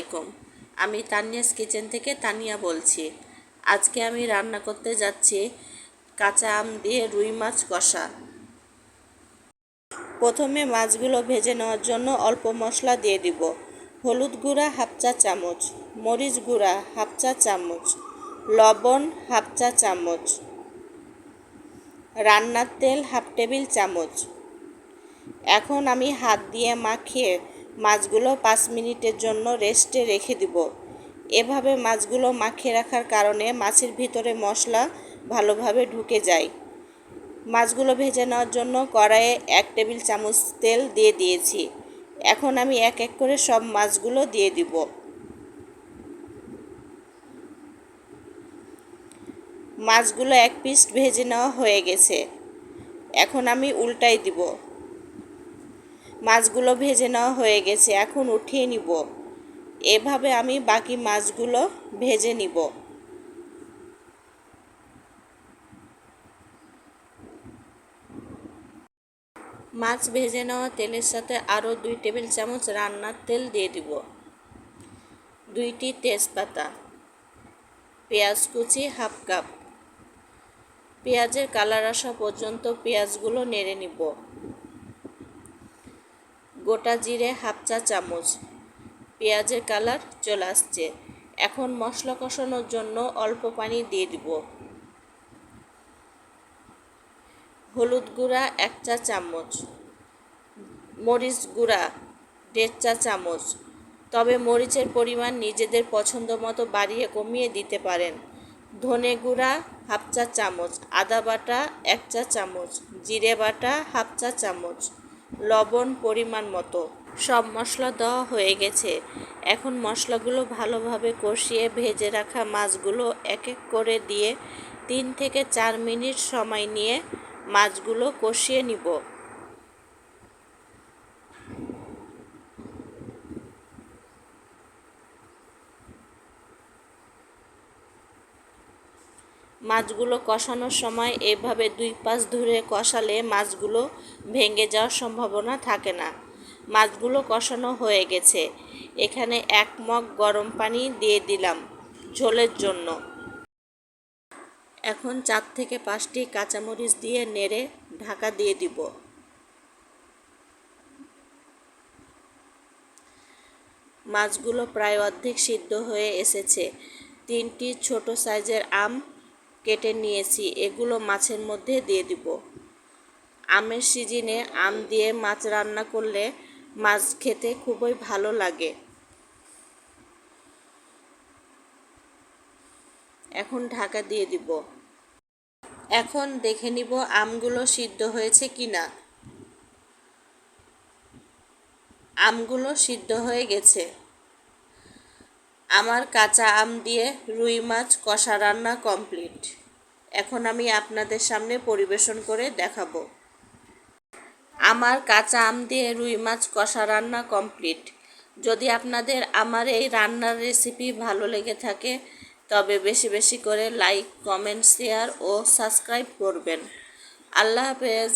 আলাইকুম। আমি তানিয়াস কিচেন থেকে তানিয়া বলছি। আজকে আমি রান্না করতে যাচ্ছি কাঁচা আম দিয়ে রুই মাছ কষা। প্রথমে মাছগুলো ভেজে নেওয়ার জন্য অল্প মশলা দিয়ে দিব। হলুদ গুঁড়া হাফ চা চামচ, মরিচ গুঁড়া হাফ চা চামচ, লবণ হাফ চা চামচ, রান্নার তেল হাফ টেবিল চামচ। এখন আমি হাত দিয়ে মাখিয়ে মাছগুলো 5 মিনিটের জন্য রেস্টে রেখে দিব। এভাবে মাছগুলো মাখিয়ে রাখার কারণে মাছের ভিতরে মশলা ভালোভাবে ঢুকে যায়। মাছগুলো ভেজে নেওয়ার জন্য কড়াইয়ে 1 টেবিল চামচ তেল দিয়ে দিয়েছি। এখন আমি এক এক করে সব মাছগুলো দিয়ে দিব। মাছগুলো এক পিস ভেজে নেওয়া হয়ে গেছে। এখন আমি উল্টাই দিব। মাছগুলো ভেজে নেওয়া হয়ে গেছে, এখন উঠিয়ে নিব। এভাবে আমি বাকি মাছগুলো ভেজে নিব। মাছ ভেজে নেওয়া তেলের সাথে আরও 2 টেবিল চামচ রান্নার তেল দিয়ে দিব। 2টি তেজপাতা, পেঁয়াজ কুচি হাফ কাপ। পেঁয়াজের কালার আসা পর্যন্ত পেঁয়াজগুলো নেড়ে নিব। গোটা জিরে হাফ চা চামচ। পেঁয়াজের কালার চলে আসছে। এখন মশলা কষানোর জন্য অল্প পানি দিয়ে দিব। হলুদ গুঁড়া 1 চা চামচ, মরিচ গুঁড়া 1.5 চা চামচ। তবে মরিচের পরিমাণ নিজেদের পছন্দ মতো বাড়িয়ে কমিয়ে দিতে পারেন। ধনে গুঁড়া হাফ চা চামচ, আদা বাটা 1 চা চামচ, জিরে বাটা হাফ চা চামচ, লবণ পরিমাণ মতো। সব মশলা দেওয়া হয়ে গেছে। এখন মশলাগুলো ভালোভাবে কষিয়ে ভেজে রাখা মাছগুলো এক এক করে দিয়ে 3 থেকে 4 মিনিট সময় নিয়ে মাছগুলো কষিয়ে নিব। মাছগুলো কষানোর সময় এভাবে 2 পাশ ধরে কষালে মাছগুলো ভেঙে যাওয়ার সম্ভাবনা থাকে না। মাছগুলো কষানো হয়ে গেছে। এখানে 1 মগ গরম পানি দিয়ে দিলাম ঝোলের জন্য। এখন 4 থেকে 5টি কাঁচামরিচ দিয়ে নেড়ে ঢাকা দিয়ে দিব। মাছগুলো প্রায় অর্ধেক সিদ্ধ হয়ে এসেছে। 3টি ছোট সাইজের আম কেটে নিয়েছি, এগুলো মাছের মধ্যে দিয়ে দিব। আমের সিজনে আম দিয়ে মাছ রান্না করলে মাছ খেতে খুবই ভালো লাগে। এখন ঢাকা দিয়ে দিব। এখন দেখে নিব আমগুলো সিদ্ধ হয়েছে কিনা। আমগুলো সিদ্ধ হয়ে গেছে। আমার কাঁচা আম দিয়ে রুই মাছ কষা রান্না কমপ্লিট। এখন আমি আপনাদের সামনে পরিবেশন করে দেখাবো। আমার কাঁচা আম দিয়ে রুই মাছ কষা রান্না কমপ্লিট। যদি আপনাদের আমার এই রান্নার রেসিপি ভালো লেগে থাকে তবে বেশি বেশি করে লাইক, কমেন্ট, শেয়ার ও সাবস্ক্রাইব করবেন। আল্লাহ হাফেজ।